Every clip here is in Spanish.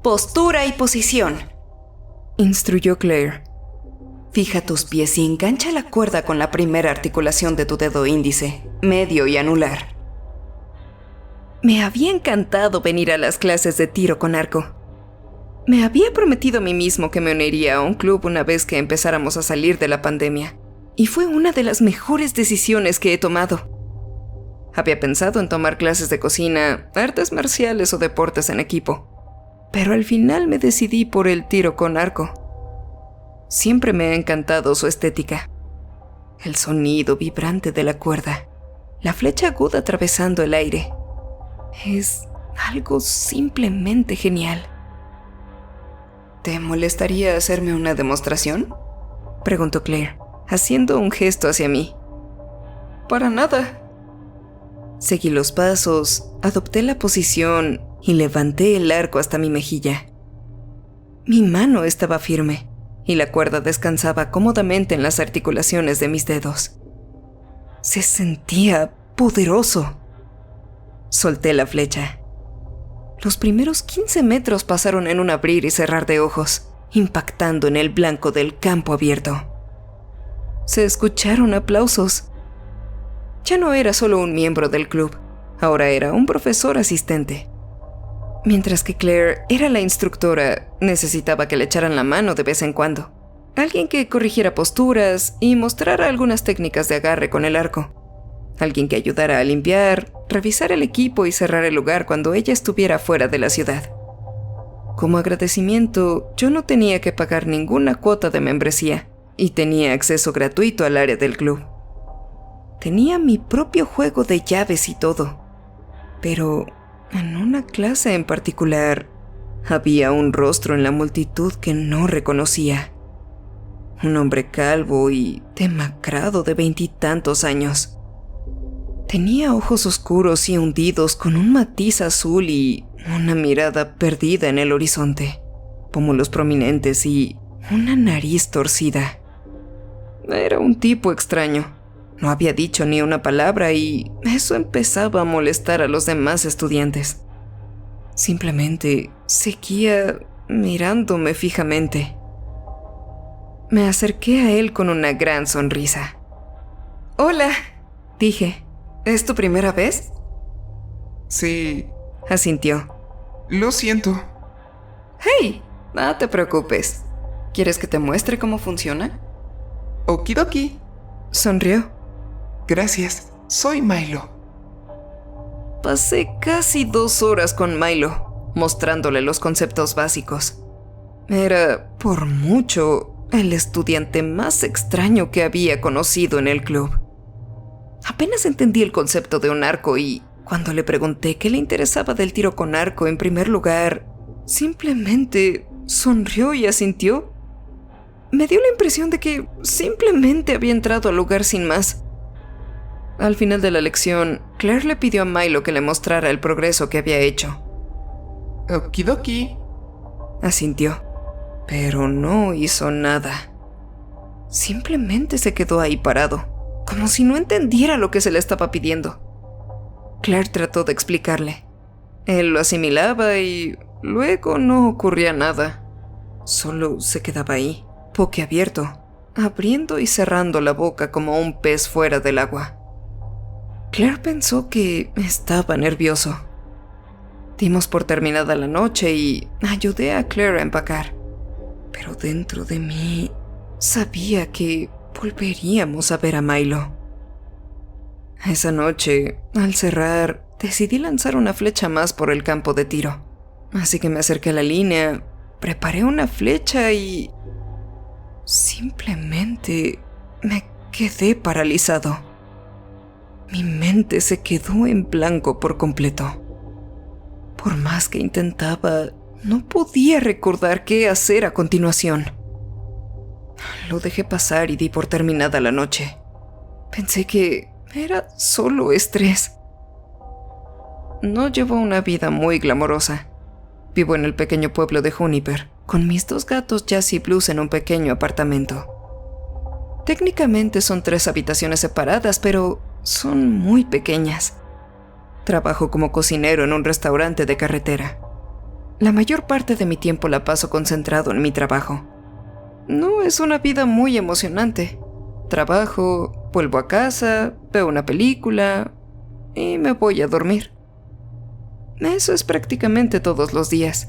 Postura y posición, instruyó Claire. Fija tus pies y engancha la cuerda con la primera articulación de tu dedo índice, medio y anular. Me había encantado venir a las clases de tiro con arco. Me había prometido a mí mismo que me uniría a un club una vez que empezáramos a salir de la pandemia, y fue una de las mejores decisiones que he tomado. Había pensado en tomar clases de cocina, artes marciales o deportes en equipo, pero al final me decidí por el tiro con arco. Siempre me ha encantado su estética. El sonido vibrante de la cuerda, la flecha aguda atravesando el aire. Es algo simplemente genial. ¿Te molestaría hacerme una demostración?, preguntó Claire, haciendo un gesto hacia mí. Para nada. Seguí los pasos, adopté la posición y levanté el arco hasta mi mejilla. Mi mano estaba firme y la cuerda descansaba cómodamente en las articulaciones de mis dedos. Se sentía poderoso. Solté la flecha. Los primeros 15 metros pasaron en un abrir y cerrar de ojos, impactando en el blanco del campo abierto. Se escucharon aplausos. Ya no era solo un miembro del club, ahora era un profesor asistente. Mientras que Claire era la instructora, necesitaba que le echaran la mano de vez en cuando. Alguien que corrigiera posturas y mostrara algunas técnicas de agarre con el arco. Alguien que ayudara a limpiar, revisar el equipo y cerrar el lugar cuando ella estuviera fuera de la ciudad. Como agradecimiento, yo no tenía que pagar ninguna cuota de membresía y tenía acceso gratuito al área del club. Tenía mi propio juego de llaves y todo, pero en una clase en particular había un rostro en la multitud que no reconocía. Un hombre calvo y demacrado de 20 y tantos años. Tenía ojos oscuros y hundidos con un matiz azul y una mirada perdida en el horizonte, pómulos prominentes y una nariz torcida. Era un tipo extraño. No había dicho ni una palabra y eso empezaba a molestar a los demás estudiantes. Simplemente seguía mirándome fijamente. Me acerqué a él con una gran sonrisa. «Hola», dije. «¿Es tu primera vez?» Sí, asintió. Lo siento. «Hey, no te preocupes. ¿Quieres que te muestre cómo funciona?» Okidoki. Sonrió. Gracias, soy Milo. Pasé casi 2 horas con Milo, mostrándole los conceptos básicos. Era, por mucho, el estudiante más extraño que había conocido en el club. Apenas entendí el concepto de un arco y, cuando le pregunté qué le interesaba del tiro con arco en primer lugar, simplemente sonrió y asintió. Me dio la impresión de que simplemente había entrado al lugar sin más. Al final de la lección, Claire le pidió a Milo que le mostrara el progreso que había hecho. Okidoki. Asintió, pero no hizo nada. Simplemente se quedó ahí parado, como si no entendiera lo que se le estaba pidiendo. Claire trató de explicarle. Él lo asimilaba y luego no ocurría nada. Solo se quedaba ahí, boquiabierto, abriendo y cerrando la boca como un pez fuera del agua. Claire pensó que estaba nervioso. Dimos por terminada la noche y ayudé a Claire a empacar. Pero dentro de mí sabía que volveríamos a ver a Milo. Esa noche, al cerrar, decidí lanzar una flecha más por el campo de tiro. Así que me acerqué a la línea, preparé una flecha y simplemente me quedé paralizado. Mi mente se quedó en blanco por completo. Por más que intentaba, no podía recordar qué hacer a continuación. Lo dejé pasar y di por terminada la noche. Pensé que era solo estrés. No llevo una vida muy glamorosa. Vivo en el pequeño pueblo de Juniper, con mis 2 gatos Jazz y Blues en un pequeño apartamento. Técnicamente son 3 habitaciones separadas, pero son muy pequeñas. Trabajo como cocinero en un restaurante de carretera. La mayor parte de mi tiempo la paso concentrado en mi trabajo. No es una vida muy emocionante. Trabajo, vuelvo a casa, veo una película y me voy a dormir. Eso es prácticamente todos los días.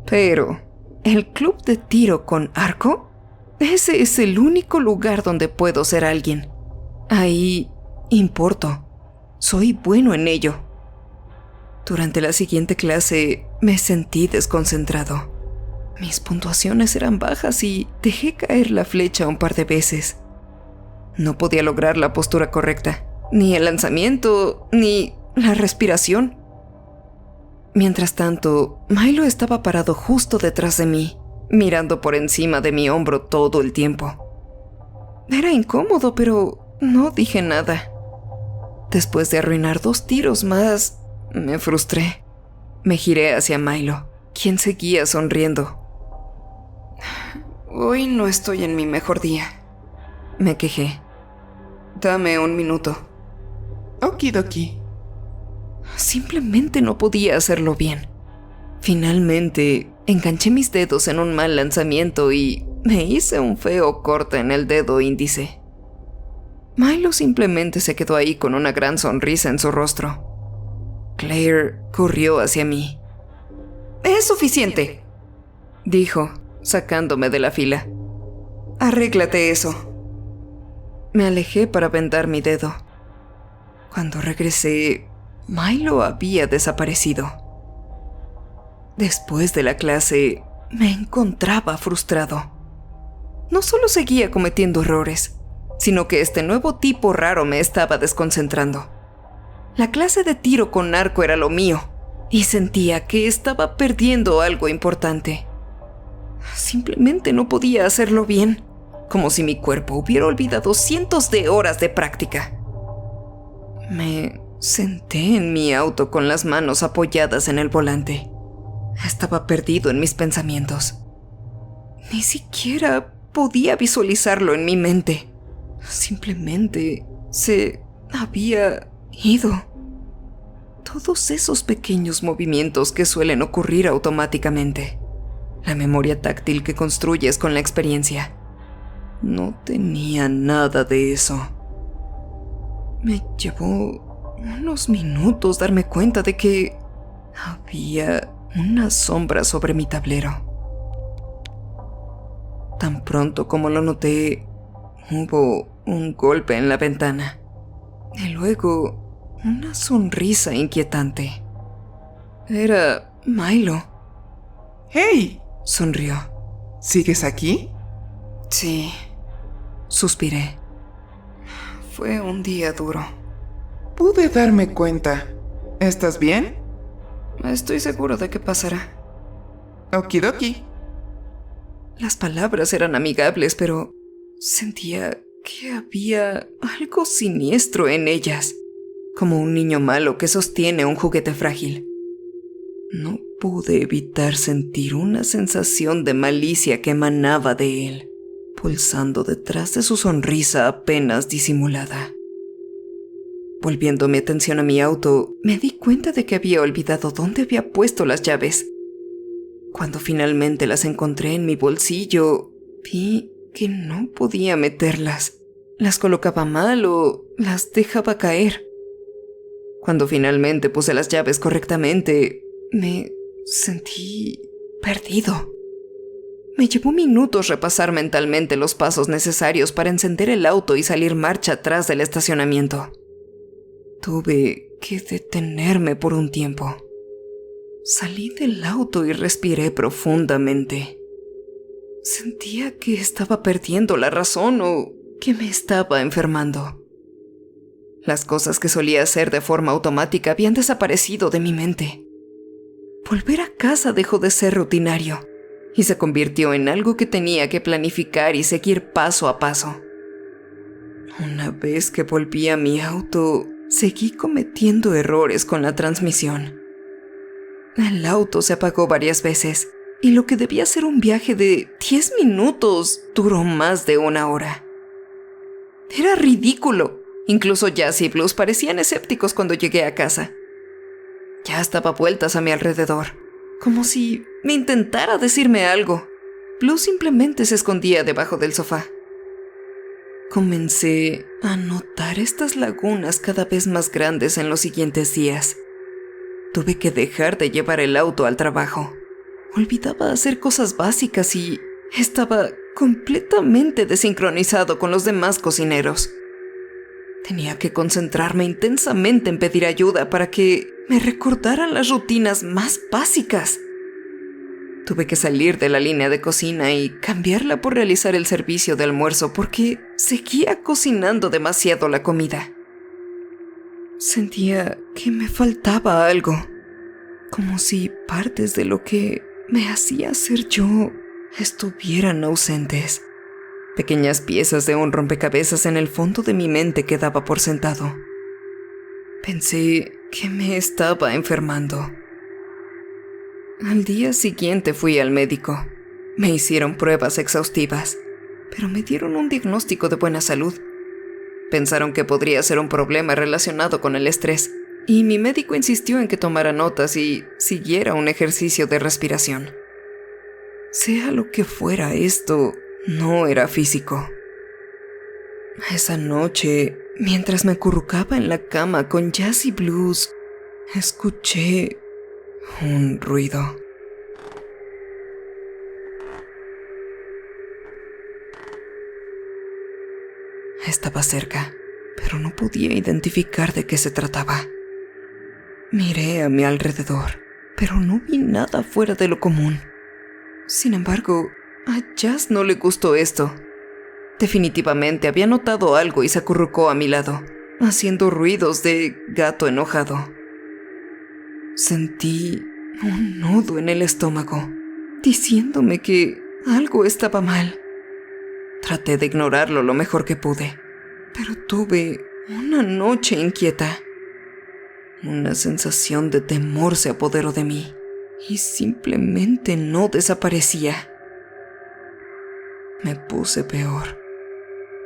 Pero, ¿el club de tiro con arco? Ese es el único lugar donde puedo ser alguien. Ahí importo. Soy bueno en ello. Durante la siguiente clase me sentí desconcentrado. Mis puntuaciones eran bajas y dejé caer la flecha un par de veces. No podía lograr la postura correcta, ni el lanzamiento, ni la respiración. Mientras tanto, Milo estaba parado justo detrás de mí, mirando por encima de mi hombro todo el tiempo. Era incómodo, pero no dije nada. Después de arruinar 2 tiros más, me frustré. Me giré hacia Milo, quien seguía sonriendo. Hoy no estoy en mi mejor día, me quejé. Dame un minuto. Okidoki. Simplemente no podía hacerlo bien. Finalmente, enganché mis dedos en un mal lanzamiento y me hice un feo corte en el dedo índice. Milo simplemente se quedó ahí con una gran sonrisa en su rostro. Claire corrió hacia mí. «Es suficiente», dijo, sacándome de la fila. «Arréglate eso». Me alejé para vendar mi dedo. Cuando regresé, Milo había desaparecido. Después de la clase, me encontraba frustrado. No solo seguía cometiendo errores, sino que este nuevo tipo raro me estaba desconcentrando. La clase de tiro con arco era lo mío, y sentía que estaba perdiendo algo importante. Simplemente no podía hacerlo bien, como si mi cuerpo hubiera olvidado cientos de horas de práctica. Me senté en mi auto con las manos apoyadas en el volante. Estaba perdido en mis pensamientos. Ni siquiera podía visualizarlo en mi mente. Simplemente se había ido. Todos esos pequeños movimientos que suelen ocurrir automáticamente. La memoria táctil que construyes con la experiencia. No tenía nada de eso. Me llevó unos minutos darme cuenta de que había una sombra sobre mi tablero. Tan pronto como lo noté, hubo un golpe en la ventana y luego una sonrisa inquietante. Era Milo. ¡Hey! Sonrió. ¿Sigues aquí? Sí, suspiré. Fue un día duro. Pude darme cuenta. ¿Estás bien? Estoy seguro de que pasará. Okidoki. Las palabras eran amigables, pero sentía que había algo siniestro en ellas, como un niño malo que sostiene un juguete frágil. No pude evitar sentir una sensación de malicia que emanaba de él, pulsando detrás de su sonrisa apenas disimulada. Volviendo mi atención a mi auto, me di cuenta de que había olvidado dónde había puesto las llaves. Cuando finalmente las encontré en mi bolsillo, vi que no podía meterlas. Las colocaba mal o las dejaba caer. Cuando finalmente puse las llaves correctamente, me sentí perdido. Me llevó minutos repasar mentalmente los pasos necesarios para encender el auto y salir marcha atrás del estacionamiento. Tuve que detenerme por un tiempo. Salí del auto y respiré profundamente. Sentía que estaba perdiendo la razón o que me estaba enfermando. Las cosas que solía hacer de forma automática habían desaparecido de mi mente. Volver a casa dejó de ser rutinario y se convirtió en algo que tenía que planificar y seguir paso a paso. Una vez que volví a mi auto, seguí cometiendo errores con la transmisión. El auto se apagó varias veces y lo que debía ser un viaje de 10 minutos duró más de 1 hora. Era ridículo. Incluso Jazz y Blues parecían escépticos cuando llegué a casa. Ya daba vueltas a mi alrededor. como si me intentara decirme algo. Blue simplemente se escondía debajo del sofá. Comencé a notar estas lagunas cada vez más grandes en los siguientes días. Tuve que dejar de llevar el auto al trabajo. Olvidaba hacer cosas básicas y estaba completamente desincronizado con los demás cocineros. Tenía que concentrarme intensamente en pedir ayuda para que me recordaran las rutinas más básicas. Tuve que salir de la línea de cocina y cambiarla por realizar el servicio de almuerzo porque seguía cocinando demasiado la comida. Sentía que me faltaba algo, como si partes de lo que me hacía ser yo estuvieran ausentes. Pequeñas piezas de un rompecabezas en el fondo de mi mente que daba por sentado. Pensé que me estaba enfermando. Al día siguiente fui al médico. Me hicieron pruebas exhaustivas, pero me dieron un diagnóstico de buena salud. Pensaron que podría ser un problema relacionado con el estrés, y mi médico insistió en que tomara notas y siguiera un ejercicio de respiración. Sea lo que fuera esto, no era físico. Esa noche, mientras me acurrucaba en la cama con jazz y blues, escuché un ruido. Estaba cerca, pero no podía identificar de qué se trataba. Miré a mi alrededor, pero no vi nada fuera de lo común. Sin embargo, a Jazz no le gustó esto. Definitivamente había notado algo y se acurrucó a mi lado, haciendo ruidos de gato enojado. Sentí un nudo en el estómago, diciéndome que algo estaba mal. Traté de ignorarlo lo mejor que pude, pero tuve una noche inquieta. Una sensación de temor se apoderó de mí y simplemente no desaparecía. Me puse peor.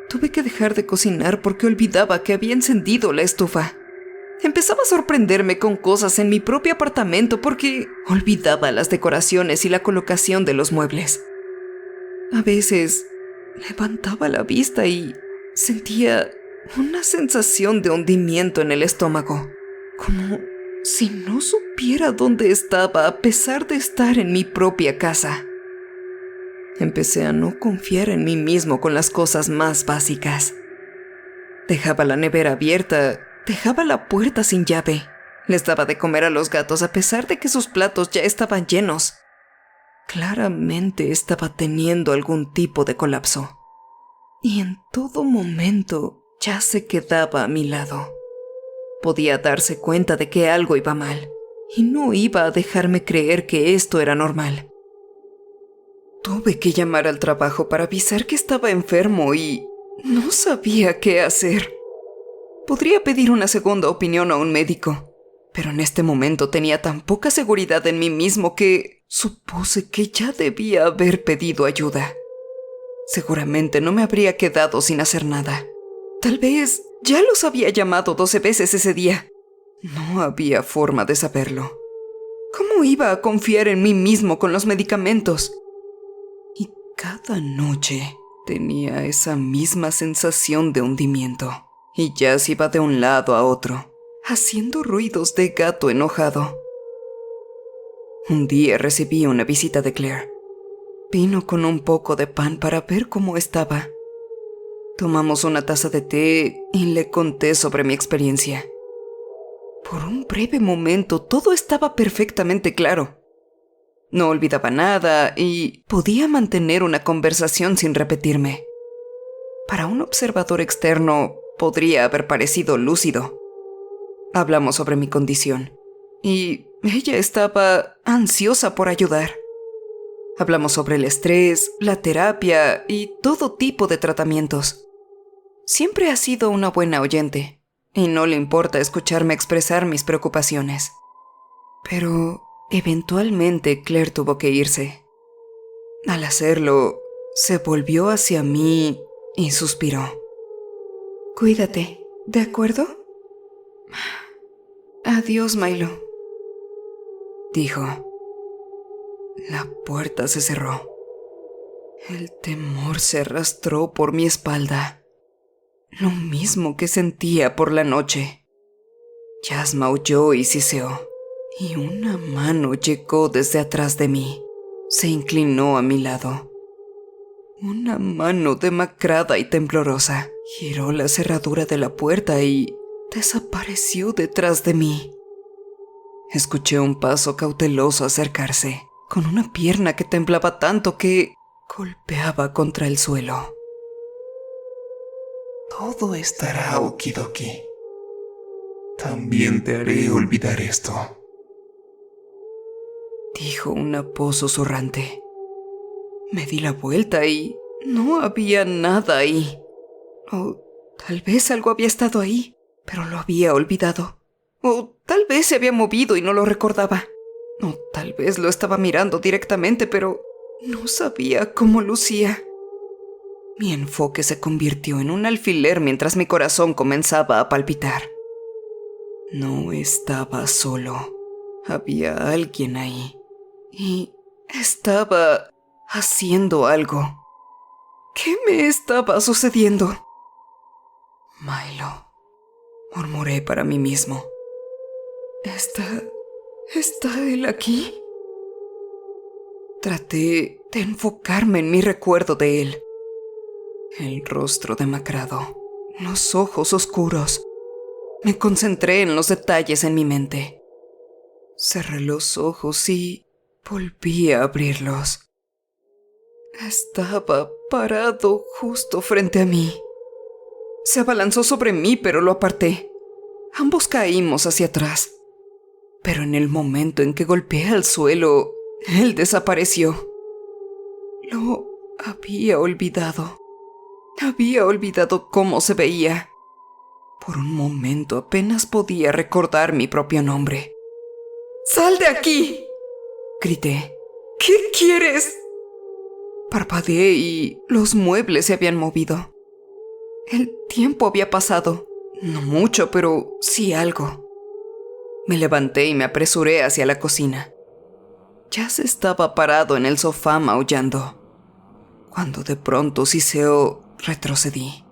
Tuve que dejar de cocinar porque olvidaba que había encendido la estufa. Empezaba a sorprenderme con cosas en mi propio apartamento porque olvidaba las decoraciones y la colocación de los muebles. A veces levantaba la vista y sentía una sensación de hundimiento en el estómago, como si no supiera dónde estaba a pesar de estar en mi propia casa. Empecé a no confiar en mí mismo con las cosas más básicas. Dejaba la nevera abierta, dejaba la puerta sin llave, les daba de comer a los gatos a pesar de que sus platos ya estaban llenos. Claramente estaba teniendo algún tipo de colapso. Y en todo momento ya se quedaba a mi lado. Podía darse cuenta de que algo iba mal, y no iba a dejarme creer que esto era normal. Tuve que llamar al trabajo para avisar que estaba enfermo y no sabía qué hacer. Podría pedir una segunda opinión a un médico, pero en este momento tenía tan poca seguridad en mí mismo que supuse que ya debía haber pedido ayuda. Seguramente no me habría quedado sin hacer nada. Tal vez ya los había llamado 12 veces ese día. No había forma de saberlo. ¿Cómo iba a confiar en mí mismo con los medicamentos? Y cada noche tenía esa misma sensación de hundimiento. Y Jazz iba de un lado a otro, haciendo ruidos de gato enojado. Un día recibí una visita de Claire. Vino con un poco de pan para ver cómo estaba. Tomamos una taza de té y le conté sobre mi experiencia. Por un breve momento todo estaba perfectamente claro. No olvidaba nada y podía mantener una conversación sin repetirme. Para un observador externo podría haber parecido lúcido. Hablamos sobre mi condición y ella estaba ansiosa por ayudar. Hablamos sobre el estrés, la terapia y todo tipo de tratamientos. Siempre ha sido una buena oyente y no le importa escucharme expresar mis preocupaciones. Pero eventualmente Claire tuvo que irse. Al hacerlo, se volvió hacia mí y suspiró. Cuídate, ¿de acuerdo? Adiós, Milo, dijo. La puerta se cerró. El temor se arrastró por mi espalda. Lo mismo que sentía por la noche. Jazz maulló y siseó, y una mano llegó desde atrás de mí. Se inclinó a mi lado. Una mano demacrada y temblorosa giró la cerradura de la puerta y desapareció detrás de mí. Escuché un paso cauteloso acercarse, con una pierna que temblaba tanto que golpeaba contra el suelo. Todo estará okidoki. También te haré olvidar esto, dijo una voz susurrante. Me di la vuelta y no había nada ahí. O tal vez algo había estado ahí, pero lo había olvidado. O tal vez se había movido y no lo recordaba. O tal vez lo estaba mirando directamente, pero no sabía cómo lucía. Mi enfoque se convirtió en un alfiler mientras mi corazón comenzaba a palpitar. No estaba solo. Había alguien ahí. Y estaba haciendo algo. ¿Qué me estaba sucediendo? Milo, murmuré para mí mismo. ¿Está él aquí? Traté de enfocarme en mi recuerdo de él. El rostro demacrado, los ojos oscuros. Me concentré en los detalles en mi mente. Cerré los ojos y volví a abrirlos. Estaba parado justo frente a mí. Se abalanzó sobre mí, pero lo aparté. Ambos caímos hacia atrás. Pero en el momento en que golpeé al suelo, él desapareció. Lo había olvidado. Había olvidado cómo se veía. Por un momento apenas podía recordar mi propio nombre. ¡Sal de aquí!, grité. ¿Qué quieres? Parpadeé y los muebles se habían movido. El tiempo había pasado. No mucho, pero sí algo. Me levanté y me apresuré hacia la cocina. Jazz estaba parado en el sofá maullando. Cuando de pronto siseó, retrocedí.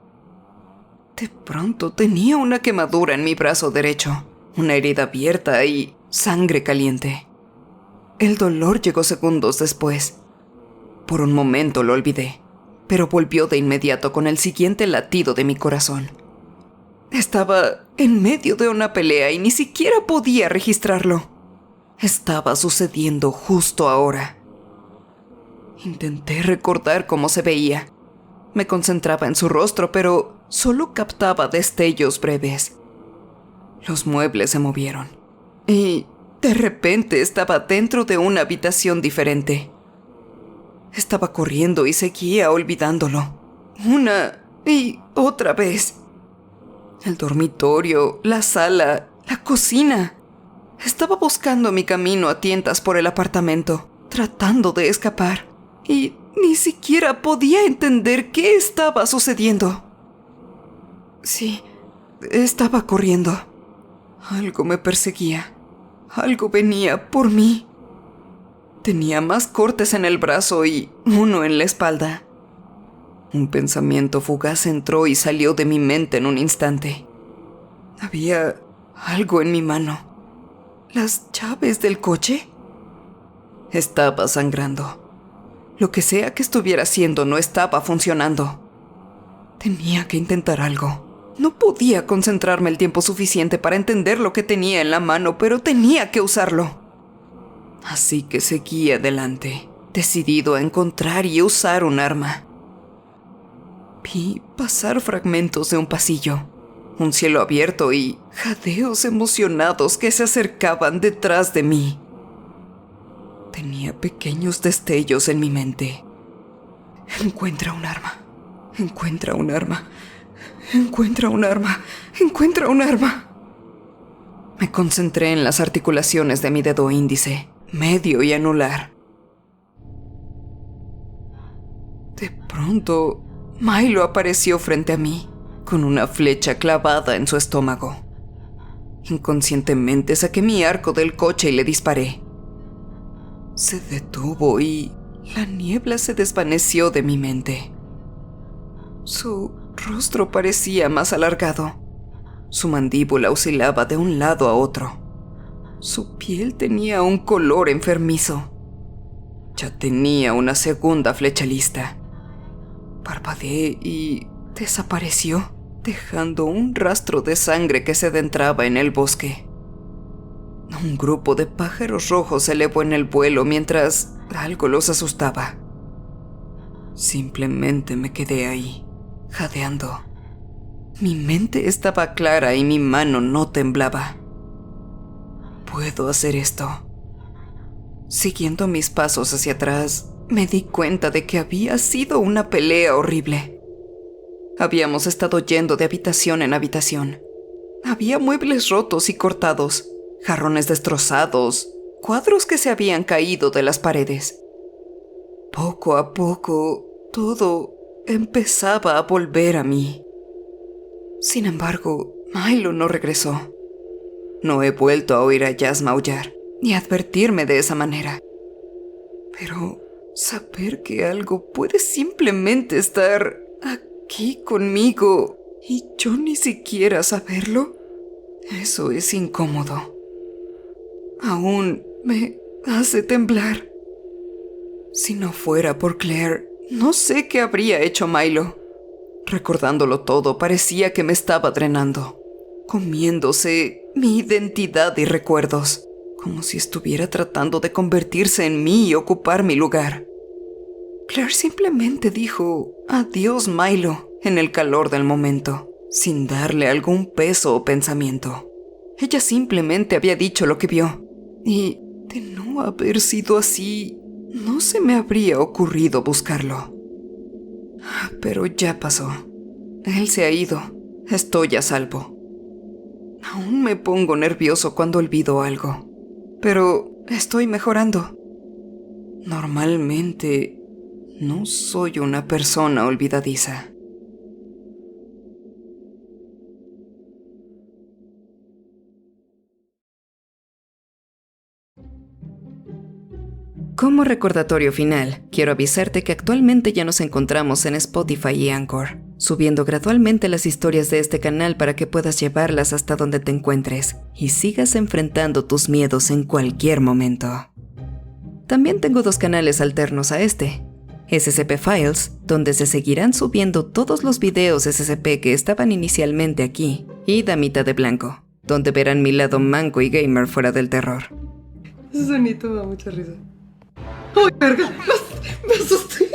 De pronto tenía una quemadura en mi brazo derecho, una herida abierta y sangre caliente. El dolor llegó segundos después. Por un momento lo olvidé, pero volvió de inmediato con el siguiente latido de mi corazón. Estaba en medio de una pelea y ni siquiera podía registrarlo. Estaba sucediendo justo ahora. Intenté recordar cómo se veía. Me concentraba en su rostro, pero solo captaba destellos breves. Los muebles se movieron y de repente estaba dentro de una habitación diferente. Estaba corriendo y seguía olvidándolo, una y otra vez. El dormitorio, la sala, la cocina. Estaba buscando mi camino a tientas por el apartamento, tratando de escapar, y ni siquiera podía entender qué estaba sucediendo. Sí, estaba corriendo. Algo me perseguía. Algo venía por mí. Tenía más cortes en el brazo y uno en la espalda. Un pensamiento fugaz entró y salió de mi mente en un instante. Había algo en mi mano. ¿Las llaves del coche? Estaba sangrando. Lo que sea que estuviera haciendo no estaba funcionando. Tenía que intentar algo. No podía concentrarme el tiempo suficiente para entender lo que tenía en la mano, pero tenía que usarlo. Así que seguí adelante, decidido a encontrar y usar un arma. Vi pasar fragmentos de un pasillo, un cielo abierto y jadeos emocionados que se acercaban detrás de mí. Tenía pequeños destellos en mi mente. Encuentra un arma. Encuentra un arma. Encuentra un arma. Encuentra un arma. Me concentré en las articulaciones de mi dedo índice, medio y anular. De pronto, Milo apareció frente a mí, con una flecha clavada en su estómago. Inconscientemente saqué mi arco del coche y le disparé. se detuvo y la niebla se desvaneció de mi mente. Su rostro parecía más alargado. Su mandíbula oscilaba de un lado a otro. Su piel tenía un color enfermizo. Ya tenía una segunda flecha lista. Parpadeé y desapareció, dejando un rastro de sangre que se adentraba en el bosque. Un grupo de pájaros rojos se elevó en el vuelo mientras algo los asustaba. Simplemente me quedé ahí, jadeando. Mi mente estaba clara y mi mano no temblaba. Puedo hacer esto. Siguiendo mis pasos hacia atrás, me di cuenta de que había sido una pelea horrible. Habíamos estado yendo de habitación en habitación. Había muebles rotos y cortados, jarrones destrozados, cuadros que se habían caído de las paredes. Poco a poco, todo empezaba a volver a mí. Sin embargo, Milo no regresó. No he vuelto a oír a Jazz maullar, ni a advertirme de esa manera. Pero saber que algo puede simplemente estar aquí conmigo y yo ni siquiera saberlo, eso es incómodo. Aún me hace temblar. Si no fuera por Claire, no sé qué habría hecho Milo. Recordándolo todo, parecía que me estaba drenando, comiéndose mi identidad y recuerdos, como si estuviera tratando de convertirse en mí y ocupar mi lugar. Claire simplemente dijo adiós, Milo, en el calor del momento, sin darle algún peso o pensamiento. Ella simplemente había dicho lo que vio, y de no haber sido así, no se me habría ocurrido buscarlo. Pero ya pasó. Él se ha ido. Estoy a salvo. Aún me pongo nervioso cuando olvido algo, pero estoy mejorando. Normalmente, no soy una persona olvidadiza. Como recordatorio final, quiero avisarte que actualmente ya nos encontramos en Spotify y Anchor, subiendo gradualmente las historias de este canal para que puedas llevarlas hasta donde te encuentres y sigas enfrentando tus miedos en cualquier momento. También tengo 2 canales alternos a este: SCP Files, donde se seguirán subiendo todos los videos SCP que estaban inicialmente aquí, y Damita de Blanco, donde verán mi lado manco y gamer fuera del terror. Ese sonido me da mucha risa. ¡Ay, verga! Me asusté.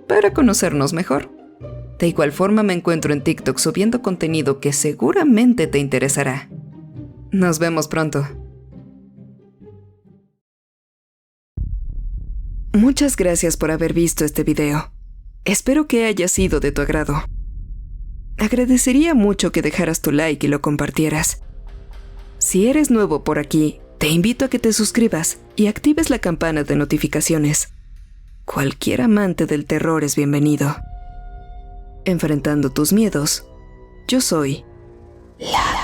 Para conocernos mejor. De igual forma me encuentro en TikTok subiendo contenido que seguramente te interesará. Nos vemos pronto. Muchas gracias por haber visto este video. Espero que haya sido de tu agrado. Agradecería mucho que dejaras tu like y lo compartieras. Si eres nuevo por aquí, te invito a que te suscribas y actives la campana de notificaciones. Cualquier amante del terror es bienvenido. Enfrentando tus miedos, yo soy la